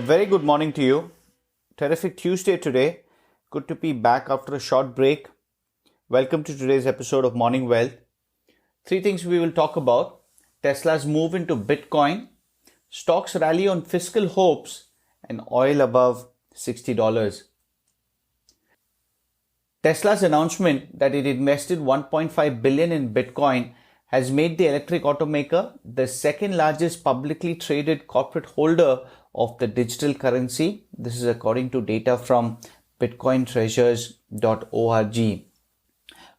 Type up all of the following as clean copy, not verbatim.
very good morning to you. Terrific Tuesday today. Good to be back after a short break. Welcome to today's episode of Morning Wealth. Three things we will talk about: Tesla's move into Bitcoin, stocks rally on fiscal hopes, and oil above $60. Tesla's announcement that it invested $1.5 billion in Bitcoin has made the electric automaker the second largest publicly traded corporate holder of the digital currency. This is according to data from bitcointreasures.org.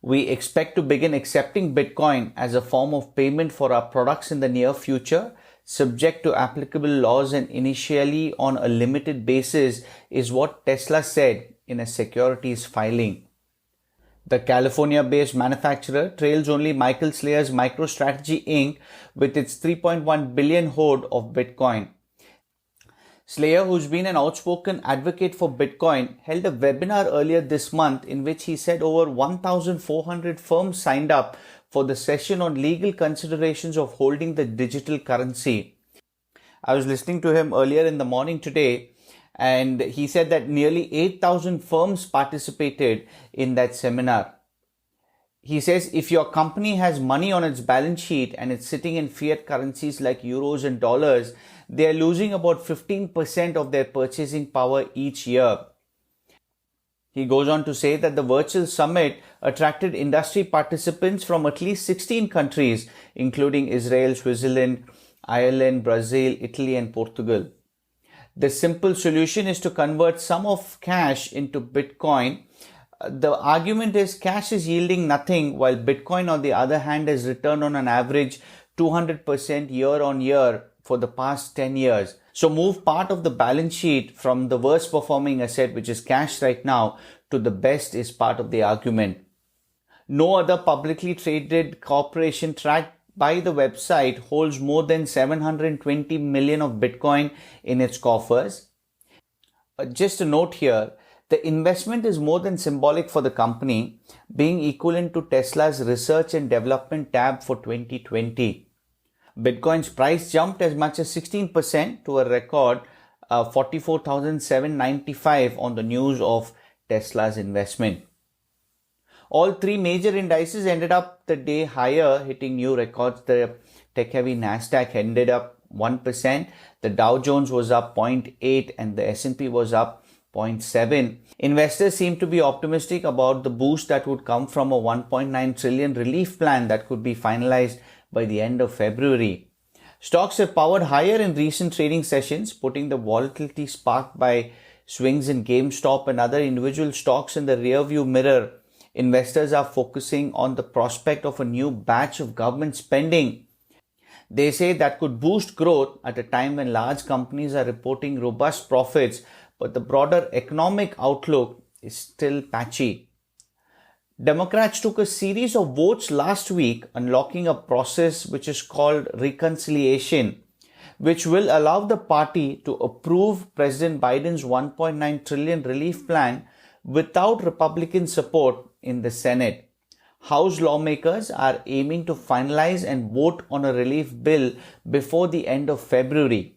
We expect to begin accepting Bitcoin as a form of payment for our products in the near future, subject to applicable laws and initially on a limited basis, is what Tesla said in a securities filing. The California-based manufacturer trails only Michael Saylor's MicroStrategy Inc. with its 3.1 billion hoard of Bitcoin. Saylor, who's been an outspoken advocate for Bitcoin, held a webinar earlier this month in which he said over 1,400 firms signed up for the session on legal considerations of holding the digital currency. I was listening to him earlier in the morning today, and he said that nearly 8,000 firms participated in that seminar. He says if your company has money on its balance sheet and it's sitting in fiat currencies like euros and dollars, they are losing about 15% of their purchasing power each year. He goes on to say that the virtual summit attracted industry participants from at least 16 countries, including Israel, Switzerland, Ireland, Brazil, Italy, and Portugal. The simple solution is to convert some of cash into Bitcoin. The argument is cash is yielding nothing, while Bitcoin, on the other hand, has returned on an average 200% year on year for the past 10 years. So move part of the balance sheet from the worst performing asset, which is cash right now, to the best is part of the argument. No other publicly traded corporation tracked by the website holds more than 720 million of Bitcoin in its coffers. Just a note here, the investment is more than symbolic for the company, being equivalent to Tesla's research and development tab for 2020. Bitcoin's price jumped as much as 16% to a record 44,795 on the news of Tesla's investment. All three major indices ended up the day higher, hitting new records. The tech-heavy Nasdaq ended up 1%. The Dow Jones was up 0.8% and the S&P was up 0.7%. Investors seem to be optimistic about the boost that would come from a 1.9 trillion relief plan that could be finalized by the end of February. Stocks have powered higher in recent trading sessions, putting the volatility sparked by swings in GameStop and other individual stocks in the rearview mirror. Investors are focusing on the prospect of a new batch of government spending. They say that could boost growth at a time when large companies are reporting robust profits, but the broader economic outlook is still patchy. Democrats took a series of votes last week unlocking a process which is called reconciliation, which will allow the party to approve President Biden's 1.9 trillion relief plan without Republican support in the Senate. House lawmakers are aiming to finalize and vote on a relief bill before the end of February.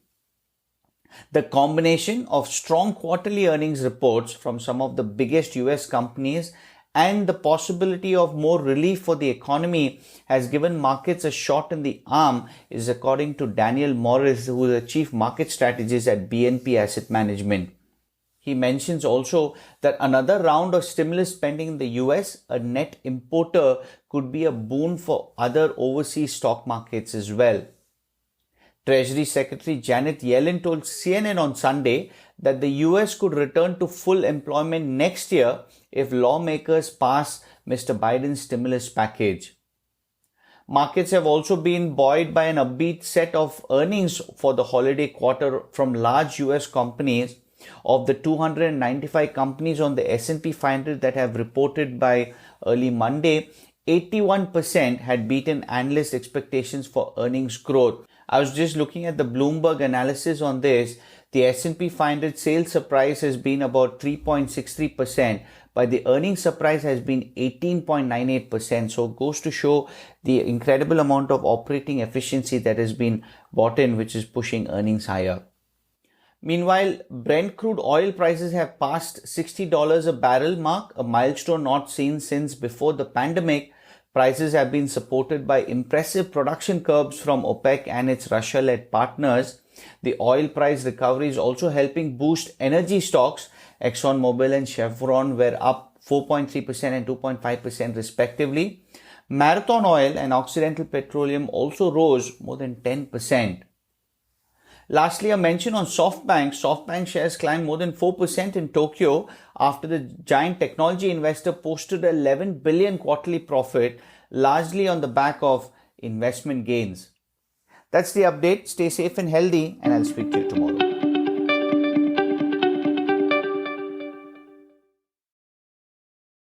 The combination of strong quarterly earnings reports from some of the biggest US companies and the possibility of more relief for the economy has given markets a shot in the arm, is according to Daniel Morris, who is the chief market strategist at BNP Asset Management. He mentions also that another round of stimulus spending in the US, a net importer, could be a boon for other overseas stock markets as well. Treasury Secretary Janet Yellen told CNN on Sunday that the US could return to full employment next year if lawmakers pass Mr. Biden's stimulus package. Markets have also been buoyed by an upbeat set of earnings for the holiday quarter from large US companies. Of the 295 companies on the S&P 500 that have reported by early Monday, 81% had beaten analyst expectations for earnings growth. I was just looking at the Bloomberg analysis on this. The S&P 500 sales surprise has been about 3.63%, but the earnings surprise has been 18.98%. So it goes to show the incredible amount of operating efficiency that has been brought in, which is pushing earnings higher. Meanwhile, Brent crude oil prices have passed $60 a barrel mark, a milestone not seen since before the pandemic. Prices have been supported by impressive production curbs from OPEC and its Russia-led partners. The oil price recovery is also helping boost energy stocks. ExxonMobil and Chevron were up 4.3% and 2.5% respectively. Marathon Oil and Occidental Petroleum also rose more than 10%. Lastly, a mention on SoftBank. SoftBank shares climbed more than 4% in Tokyo after the giant technology investor posted an 11 billion quarterly profit, largely on the back of investment gains. That's the update. Stay safe and healthy, and I'll speak to you tomorrow.